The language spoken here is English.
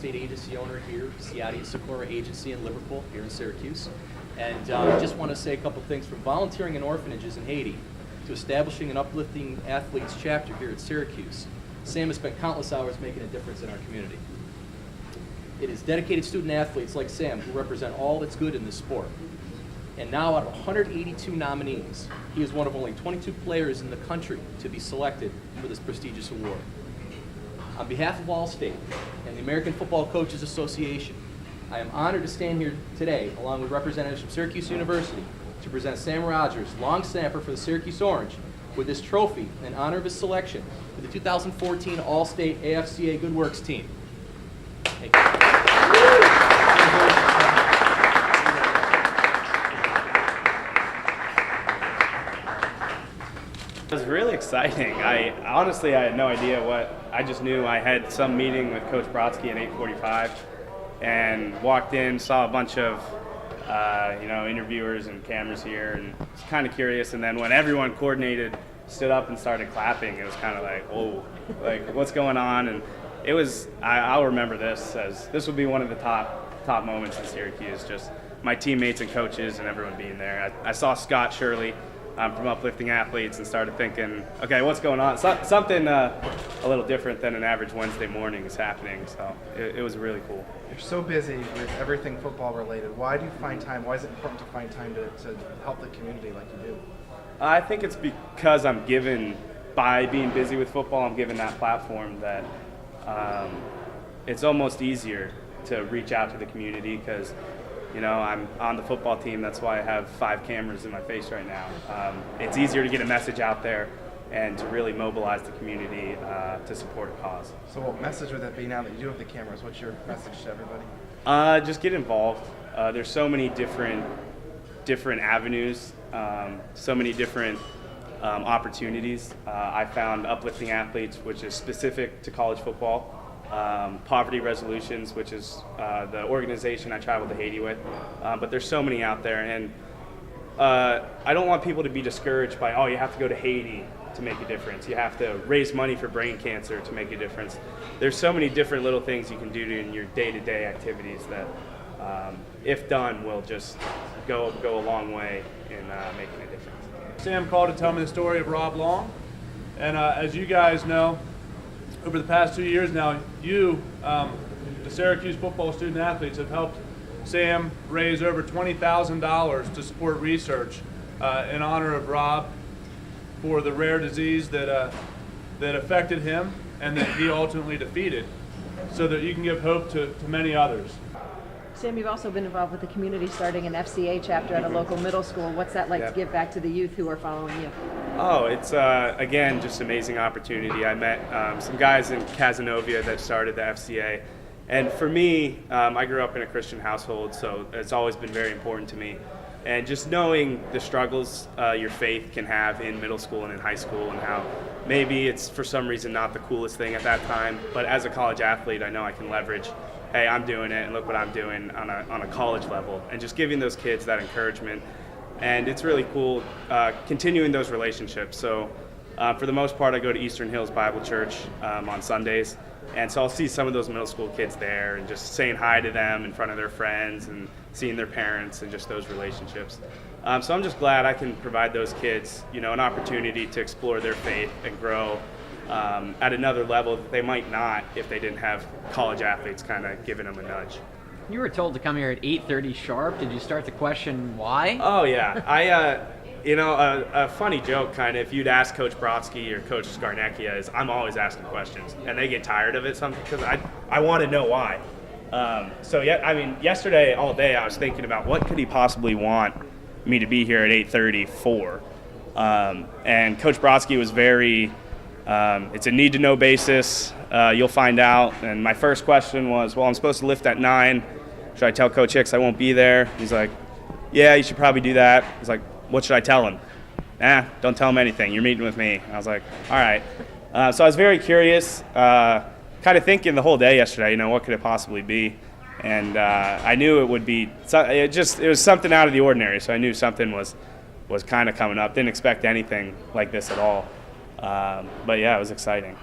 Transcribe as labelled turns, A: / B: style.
A: estate agency owner here, Ciotti and Sikora Agency in Liverpool, here in Syracuse. And I just want to say a couple things, from volunteering in orphanages in Haiti to establishing an Uplifting Athletes chapter here at Syracuse. Sam has spent countless hours making a difference in our community. It is dedicated student athletes like Sam who represent all that's good in this sport. And now, out of 182 nominees, he is one of only 22 players in the country to be selected for this prestigious award. On behalf of Allstate and the American Football Coaches Association, I am honored to stand here today, along with representatives from Syracuse University, to present Sam Rodgers, long snapper for the Syracuse Orange, with this trophy in honor of his selection for the 2014 All-State AFCA Good Works team. Thank you.
B: It was really exciting. Honestly, I had no idea what. I just knew I had some meeting with Coach Brodsky at 8:45, and walked in, saw a bunch of interviewers and cameras here, and was kind of curious. And then when everyone coordinated, stood up and started clapping, it was kind of like, whoa, like what's going on? And it was. I'll remember this as this will be one of the top moments in Syracuse. Just my teammates and coaches and everyone being there. I saw Scott Shirley from Uplifting Athletes and started thinking, okay, what's going on? Something a little different than an average Wednesday morning is happening, so it was really cool.
C: You're so busy with everything football related. Why do you find time? Why is it important to find time to help the community like you do?
B: I think it's because I'm given, by being busy with football, I'm given that platform that it's almost easier to reach out to the community because I'm on the football team. That's why I have 5 cameras in my face right now. It's easier to get a message out there and to really mobilize the community to support a cause.
C: So what message would that be now that you do have the cameras? What's your message to everybody?
B: Just get involved. There's so many different avenues, so many different opportunities. I found Uplifting Athletes, which is specific to college football. Poverty Resolutions, which is the organization I traveled to Haiti with. But there's so many out there, and I don't want people to be discouraged by, you have to go to Haiti to make a difference. You have to raise money for brain cancer to make a difference. There's so many different little things you can do in your day-to-day activities that, if done, will just go a long way in making a difference.
D: Sam called to tell me the story of Rob Long, and as you guys know, over the past 2 years now, you, the Syracuse football student athletes, have helped Sam raise over $20,000 to support research in honor of Rob for the rare disease that affected him and that he ultimately defeated, so that you can give hope to many others.
E: Sam, you've also been involved with the community, starting an FCA chapter at a local middle school. What's that like to give back to the youth who are following you?
B: Oh, it's, again, just an amazing opportunity. I met some guys in Casanova that started the FCA. And for me, I grew up in a Christian household, so it's always been very important to me. And just knowing the struggles your faith can have in middle school and in high school, and how maybe it's for some reason not the coolest thing at that time, but as a college athlete, I know I can leverage, hey, I'm doing it, and look what I'm doing on a college level, and just giving those kids that encouragement. And it's really cool continuing those relationships. So for the most part, I go to Eastern Hills Bible Church on Sundays, and so I'll see some of those middle school kids there and just saying hi to them in front of their friends and seeing their parents and just those relationships. So I'm just glad I can provide those kids, an opportunity to explore their faith and grow at another level that they might not if they didn't have college athletes kind of giving them a nudge.
F: You were told to come here at 8:30 sharp. Did you start to question why?
B: Oh, yeah. A funny joke kind of, if you'd ask Coach Brodsky or Coach Scarnecchia, is I'm always asking questions, and they get tired of it because I want to know why. Yesterday all day I was thinking about what could he possibly want me to be here at 8:30 for. And Coach Brodsky was very, it's a need-to-know basis. You'll find out. And my first question was, I'm supposed to lift at 9. Should I tell Coach Hicks I won't be there? He's like, yeah, you should probably do that. He's like, what should I tell him? Don't tell him anything. You're meeting with me. I was like, all right. So I was very curious, kind of thinking the whole day yesterday, what could it possibly be? And I knew it would be, it was something out of the ordinary. So I knew something was kind of coming up. Didn't expect anything like this at all. But yeah, it was exciting.